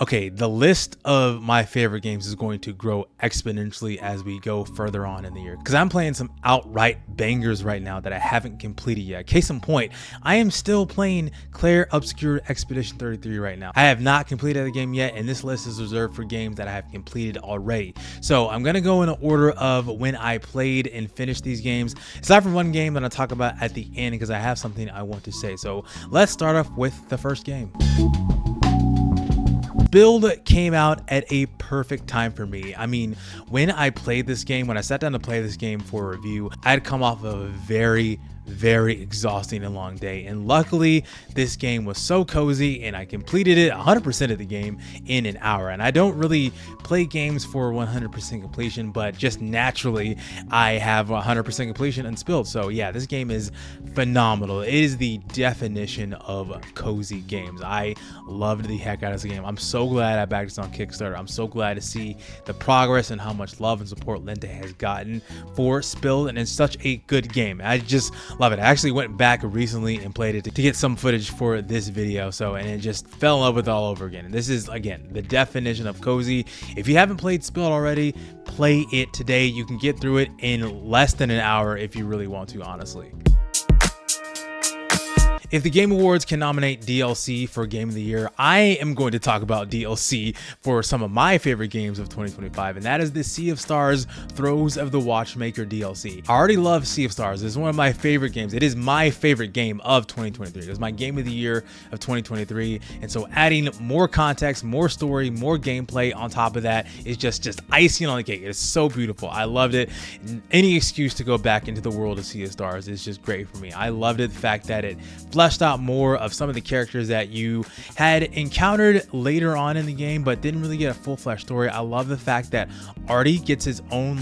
Okay, the list of my favorite games is going to grow exponentially as we go further on in the year because I'm playing some outright bangers right now that I haven't completed yet. Case in point, I am still playing Claire Obscure Expedition 33 right now. I have not completed the game yet, and this list is reserved for games that I have completed already. So I'm going to go in order of when I played and finished these games. Aside from one game that I'll talk about at the end because I have something I want to say. So let's start off with the first game. Build came out at a perfect time for me. I mean, when I played this game, when I sat down to play this game for a review, I had come off of a very exhausting and long day, and luckily this game was so cozy and I completed it 100% of the game in an hour. And I don't really play games for 100% completion, but just naturally I have 100% completion unspilled. So yeah, this game is phenomenal. It is the definition of cozy games. I loved the heck out of this game. I'm so glad I backed this on Kickstarter. I'm so glad to see the progress and how much love and support Lente has gotten for Spilled, and it's such a good game. I just love it. I actually went back recently and played it to get some footage for this video, and it just fell in love with it all over again. And this is, again, the definition of cozy. If you haven't played Spilled already, play it today. You can get through it in less than an hour if you really want to, honestly. If the Game Awards can nominate DLC for Game of the Year, I am going to talk about DLC for some of my favorite games of 2025, and that is the Sea of Stars Throes of the Watchmaker DLC. I already love Sea of Stars. It's one of my favorite games. It is my favorite game of 2023. It was my Game of the Year of 2023, and so adding more context, more story, more gameplay on top of that is just icing on the cake. It is so beautiful. I loved it. Any excuse to go back into the world of Sea of Stars is just great for me. I loved it. The fact that it fleshed out more of some of the characters that you had encountered later on in the game but didn't really get a full-fledged story. I love the fact that Artie gets his own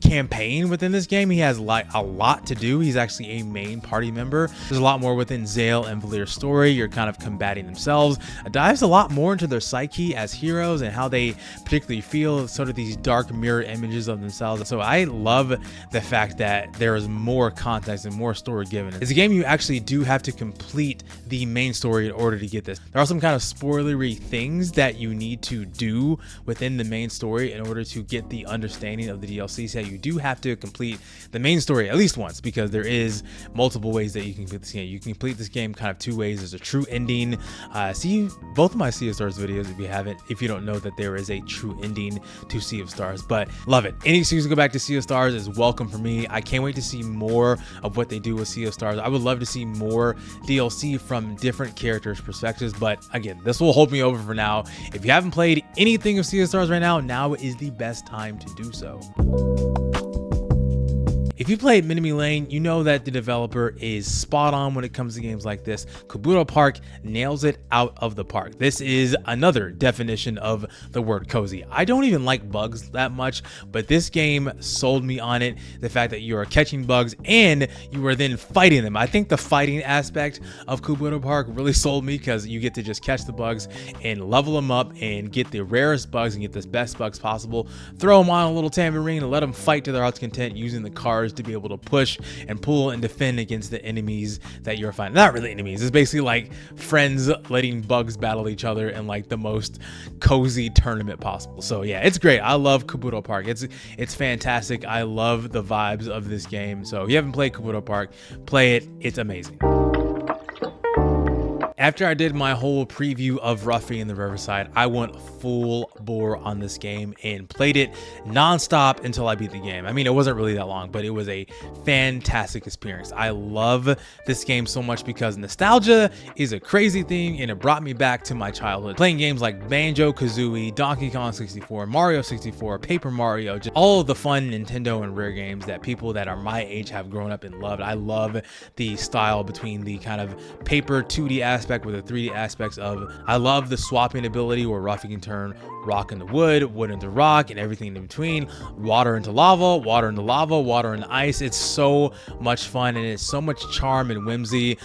campaign within this game. He has a lot to do. He's actually a main party member. There's a lot more within Zale and Valir's story. You're kind of combating themselves. It dives a lot more into their psyche as heroes and how they particularly feel, sort of these dark mirror images of themselves. So I love the fact that there is more context and more story given. It's a game you actually do have to complete the main story in order to get this. There are some kind of spoilery things that you need to do within the main story in order to get the understanding of the DLC. So you do have to complete the main story at least once, because there is multiple ways that you can complete this game. You can complete this game kind of two ways. There's a true ending. See both of my Sea of Stars videos if you don't know that there is a true ending to Sea of Stars. But love it. Any excuse to go back to Sea of Stars is welcome for me. I can't wait to see more of what they do with Sea of Stars. I would love to see more DLC from different characters' perspectives, but again, this will hold me over for now. If you haven't played anything of Sea of Stars right now is the best time to do so. If you played Minimi Lane, you know that the developer is spot on when it comes to games like this. Kabuto Park nails it out of the park. This is another definition of the word cozy. I don't even like bugs that much, but this game sold me on it. The fact that you are catching bugs and you are then fighting them. I think the fighting aspect of Kabuto Park really sold me, because you get to just catch the bugs and level them up and get the rarest bugs and get the best bugs possible. Throw them on a little tambourine and let them fight to their heart's content using the cars to be able to push and pull and defend against the enemies that you're fighting. Not really enemies, it's basically like friends letting bugs battle each other in the most cozy tournament possible. So yeah, it's great. I love Kabuto Park. It's fantastic. I love the vibes of this game. So if you haven't played Kabuto Park, play it. It's amazing. After I did my whole preview of Ruffy in the Riverside, I went full bore on this game and played it nonstop until I beat the game. I mean, it wasn't really that long, but it was a fantastic experience. I love this game so much because nostalgia is a crazy thing, and it brought me back to my childhood. Playing games like Banjo-Kazooie, Donkey Kong 64, Mario 64, Paper Mario, just all of the fun Nintendo and Rare games that people that are my age have grown up and loved. I love the style between the kind of paper 2D aspect with the 3D aspects of. I love the swapping ability where Ruffy can turn rock into wood, wood into rock, and everything in between, water into lava, water into lava, water into ice. It's so much fun, and it's so much charm and whimsy.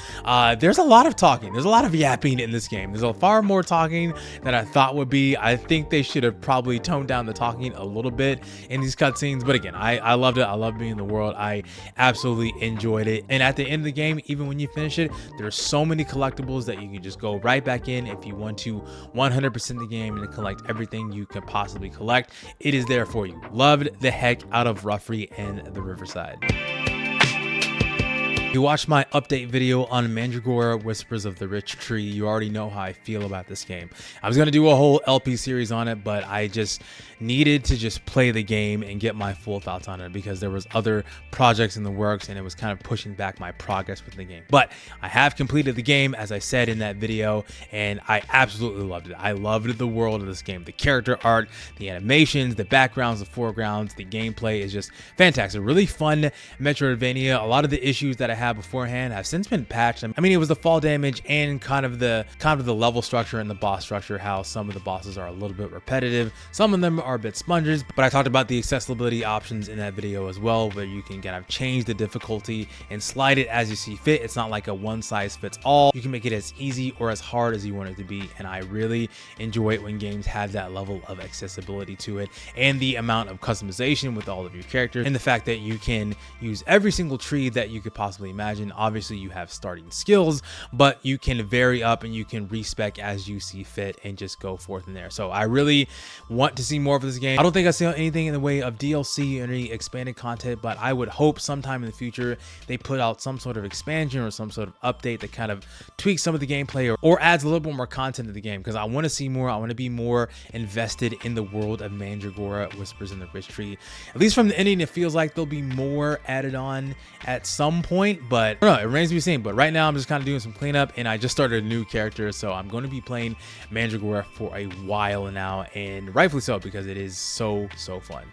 There's a lot of talking. There's a lot of yapping in this game. There's a far more talking than I thought would be. I think they should have probably toned down the talking a little bit in these cutscenes, but again, I loved it. I love being in the world. I absolutely enjoyed it. And at the end of the game, even when you finish it, there's so many collectibles that that you can just go right back in if you want to 100% the game and collect everything you can possibly collect. It is there for you. Loved the heck out of Ruffy and the Riverside. If you watched my update video on Mandragora Whispers of the Rich Tree, you already know how I feel about this game. I was going to do a whole LP series on it, but I just needed to just play the game and get my full thoughts on it because there was other projects in the works and it was kind of pushing back my progress with the game. But I have completed the game, as I said in that video, and I absolutely loved it. I loved the world of this game. The character art, the animations, the backgrounds, the foregrounds, the gameplay is just fantastic. Really fun Metroidvania. A lot of the issues that I had beforehand have since been patched. I mean, it was the fall damage and kind of the level structure and the boss structure, how some of the bosses are a little bit repetitive. Some of them are a bit sponges, but I talked about the accessibility options in that video as well, where you can kind of change the difficulty and slide it as you see fit. It's not like a one size fits all. You can make it as easy or as hard as you want it to be, and I really enjoy it when games have that level of accessibility to it, and the amount of customization with all of your characters, and the fact that you can use every single tree that you could possibly imagine. Obviously you have starting skills, but you can vary up and you can respec as you see fit and just go forth in there. So I really want to see more of this game. I don't think I see anything in the way of DLC or any expanded content, but I would hope sometime in the future they put out some sort of expansion or some sort of update that kind of tweaks some of the gameplay or adds a little bit more content to the game, because I want to see more. I want to be more invested in the world of Mandragora Whispers in the Rich Tree. At least from the ending, it feels like there'll be more added on at some point, but I don't know, it remains to be seen. But right now I'm just kind of doing some cleanup, and I just started a new character, so I'm going to be playing Mandragora for a while now, and rightfully so, because it is so fun.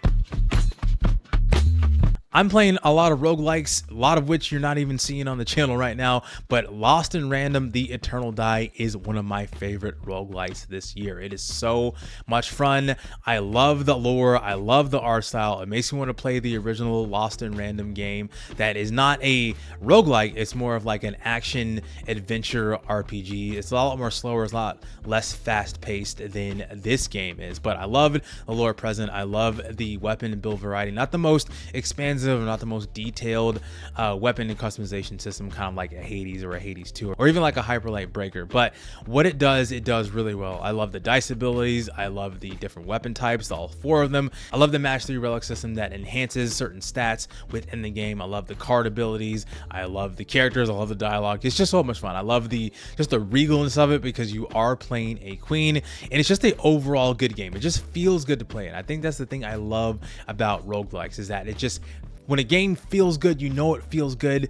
I'm playing a lot of roguelikes, a lot of which you're not even seeing on the channel right now, but Lost in Random: The Eternal Die is one of my favorite roguelikes this year. It is so much fun. I love the lore. I love the art style. It makes me want to play the original Lost in Random game that is not a roguelike. It's more of like an action adventure RPG. It's a lot more slower. It's a lot less fast paced than this game is, but I love the lore present. I love the weapon and build variety. Not the most expansive or not the most detailed weapon and customization system, kind of like a Hades or a Hades 2 or even like a Hyperlight Breaker, but what it does really well. I love the dice abilities. I love the different weapon types, all 4 of them. I love the match 3 relic system that enhances certain stats within the game. I love the card abilities. I love the characters. I love the dialogue. It's just so much fun. I love just the regalness of it, because you are playing a queen, and it's just an overall good game. It just feels good to play, and I think that's the thing I love about roguelikes, is that it just, when a game feels good, you know it feels good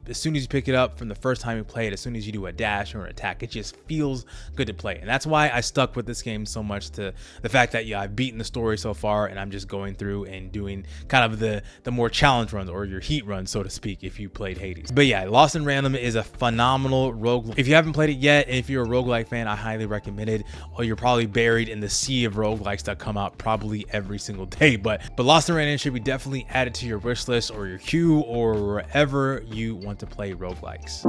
as soon as you pick it up from the first time you play it. As soon as you do a dash or an attack, it just feels good to play. And that's why I stuck with this game so much, to the fact that, yeah, I've beaten the story so far, and I'm just going through and doing kind of the more challenge runs, or your heat runs, so to speak, if you played Hades. But yeah, Lost in Random is a phenomenal roguelike. If you haven't played it yet, and if you're a roguelike fan, I highly recommend it. Or you're probably buried in the sea of roguelikes that come out probably every single day. But Lost in Random should be definitely added to your wish list or your queue, or wherever you want to play roguelikes.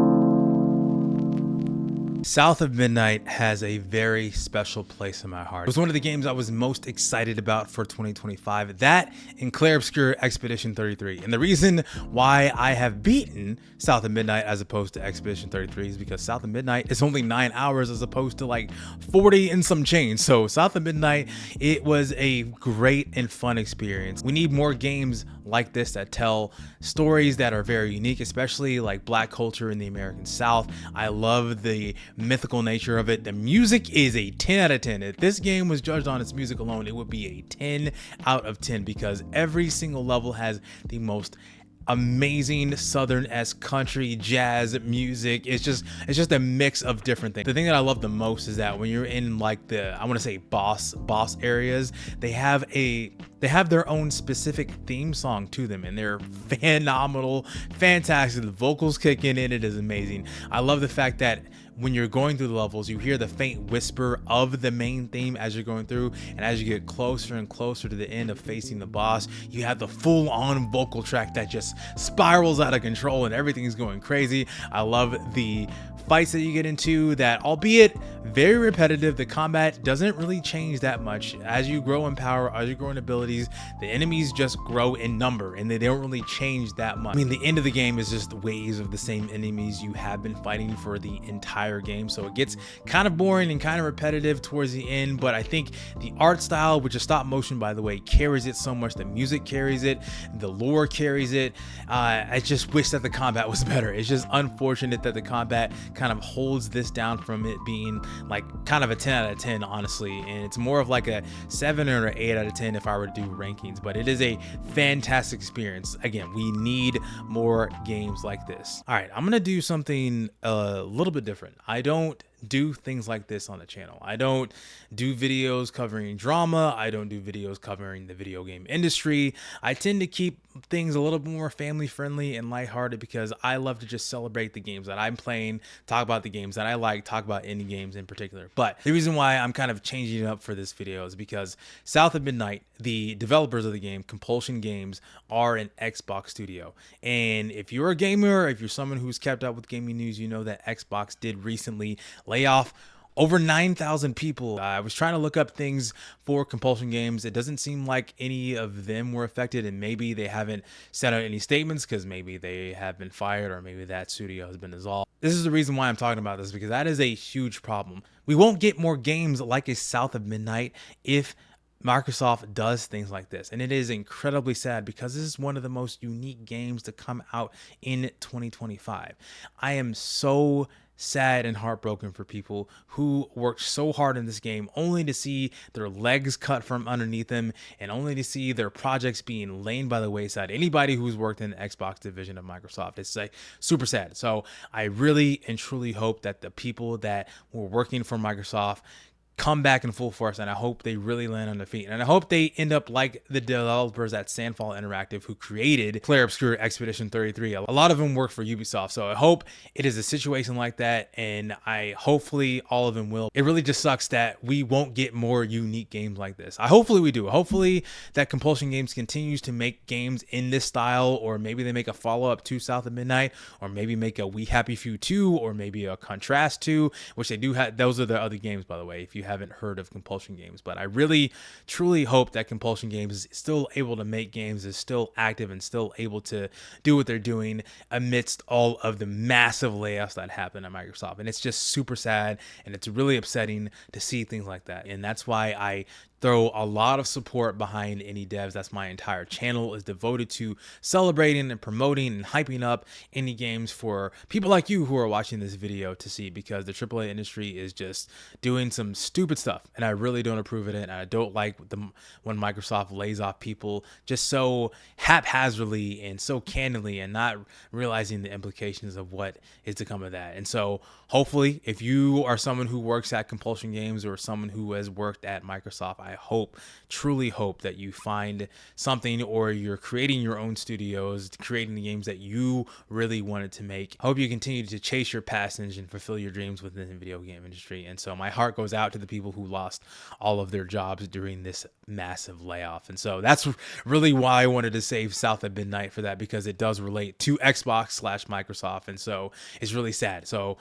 South of Midnight has a very special place in my heart. It was one of the games I was most excited about for 2025. That and Clair Obscur Expedition 33. And the reason why I have beaten South of Midnight as opposed to Expedition 33 is because South of Midnight is only 9 hours as opposed to like 40 and some change. So South of Midnight, it was a great and fun experience. We need more games like this that tell stories that are very unique, especially like Black culture in the American South. I love the mythical nature of it. The music is a 10 out of 10. If this game was judged on its music alone, it would be a 10 out of 10, because every single level has the most amazing Southern-esque country jazz music. It's just a mix of different things. The thing that I love the most is that when you're in like the, I want to say boss areas, they have their own specific theme song to them, and they're phenomenal, fantastic. The vocals kick in, and it is amazing. I love the fact that when you're going through the levels, you hear the faint whisper of the main theme as you're going through, and as you get closer and closer to the end of facing the boss, you have the full-on vocal track that just spirals out of control and everything's going crazy. I love the fights that you get into, that albeit very repetitive, the combat doesn't really change that much. As you grow in power, as you grow in abilities, the enemies just grow in number, and they don't really change that much. I mean, the end of the game is just waves of the same enemies you have been fighting for the entire entire game, so it gets kind of boring and kind of repetitive towards the end. But I think the art style, which is stop motion by the way, carries it so much. The music carries it, the lore carries it. I just wish that the combat was better. It's just unfortunate that the combat kind of holds this down from it being like kind of a 10 out of 10, honestly, and it's more of like a 7 or an 8 out of 10 if I were to do rankings. But it is a fantastic experience. Again, we need more games like this. All right, I'm gonna do something a little bit different. I don't do things like this on the channel. I don't do videos covering drama. I don't do videos covering the video game industry. I tend to keep things a little bit more family friendly and lighthearted because I love to just celebrate the games that I'm playing, talk about the games that I like, talk about indie games in particular. But the reason why I'm kind of changing it up for this video is because South of Midnight, the developers of the game, Compulsion Games, are an Xbox studio. And if you're a gamer, if you're someone who's kept up with gaming news, you know that Xbox did recently lay off over 9,000 people. I was trying to look up things for Compulsion Games. It doesn't seem like any of them were affected, and maybe they haven't sent out any statements because maybe they have been fired or maybe that studio has been dissolved. This is the reason why I'm talking about this, because that is a huge problem. We won't get more games like a South of Midnight if Microsoft does things like this, and it is incredibly sad because this is one of the most unique games to come out in 2025. I am so sad and heartbroken for people who worked so hard in this game only to see their legs cut from underneath them and only to see their projects being laid by the wayside. Anybody who's worked in the Xbox division of Microsoft, it's like super sad. So I really and truly hope that the people that were working for Microsoft come back in full force, and I hope they really land on their feet, and I hope they end up like the developers at Sandfall Interactive who created Clair Obscur Expedition 33. A lot of them work for Ubisoft, so I hope it is a situation like that, and hopefully all of them will. It really just sucks that we won't get more unique games like this. Hopefully we do. Hopefully that Compulsion Games continues to make games in this style, or maybe they make a follow-up to South of Midnight, or maybe make a We Happy Few 2, or maybe a Contrast 2, which they do have. Those are the other games, by the way, if you haven't heard of Compulsion Games. But I really truly hope that Compulsion Games is still able to make games, is still active, and still able to do what they're doing amidst all of the massive layoffs that happen at Microsoft. And it's just super sad, and it's really upsetting to see things like that. And that's why I throw a lot of support behind indie devs. That's my entire channel is devoted to celebrating and promoting and hyping up indie games for people like you who are watching this video to see, because the AAA industry is just doing some stupid stuff, and I really don't approve of it. And I don't like when Microsoft lays off people just so haphazardly and so candidly, and not realizing the implications of what is to come of that. And so hopefully, if you are someone who works at Compulsion Games or someone who has worked at Microsoft, I hope, truly hope that you find something, or you're creating your own studios, creating the games that you really wanted to make. I hope you continue to chase your passions and fulfill your dreams within the video game industry. And so my heart goes out to the people who lost all of their jobs during this massive layoff. And so that's really why I wanted to save South of Midnight for that, because it does relate to Xbox/Microsoft. And so it's really sad. So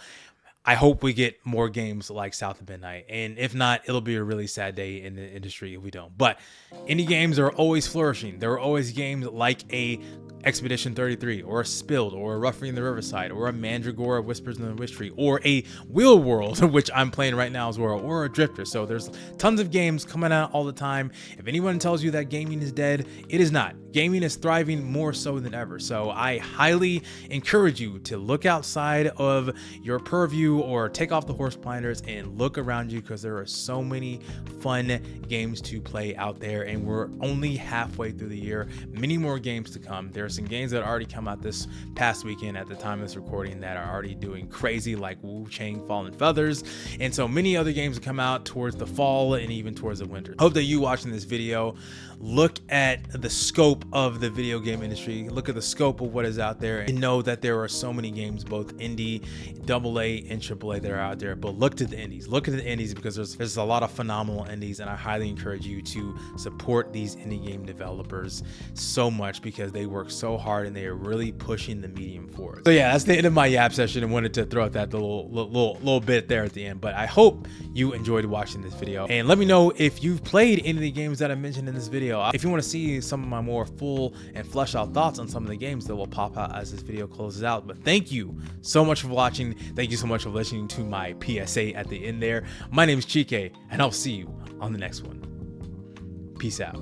I hope we get more games like South of Midnight, and if not, it'll be a really sad day in the industry if we don't. But indie games are always flourishing. There are always games like a Expedition 33, or a Spilled, or a Ruffy in the Riverside, or a Mandragora Whispers in the Witch Tree, or a Wheel World, which I'm playing right now as well, or a Drifter. So there's tons of games coming out all the time. If anyone tells you that gaming is dead, it is not. Gaming is thriving more so than ever. So I highly encourage you to look outside of your purview, or take off the horse blinders and look around you, because there are so many fun games to play out there, and we're only halfway through the year. Many more games to come. There are some games that already come out this past weekend at the time of this recording that are already doing crazy, like Wu-Chang Fallen Feathers, and so many other games that come out towards the fall and even towards the winter. Hope that you watching this video look at the scope of the video game industry, look at the scope of what is out there, and know that there are so many games, both indie, AA, and AAA, that are out there. But look to the indies. Look at the indies, because there's a lot of phenomenal indies, and I highly encourage you to support these indie game developers so much, because they work so hard and they are really pushing the medium forward. So yeah, that's the end of my yap session. I wanted to throw out that little bit there at the end, but I hope you enjoyed watching this video, and let me know if you've played any of the games that I mentioned in this video. If you want to see some of my more full and fleshed out thoughts on some of the games, that will pop out as this video closes out. But thank you so much for watching. Thank you so much for listening to my PSA at the end there. My name is Chike, and I'll see you on the next one. Peace out.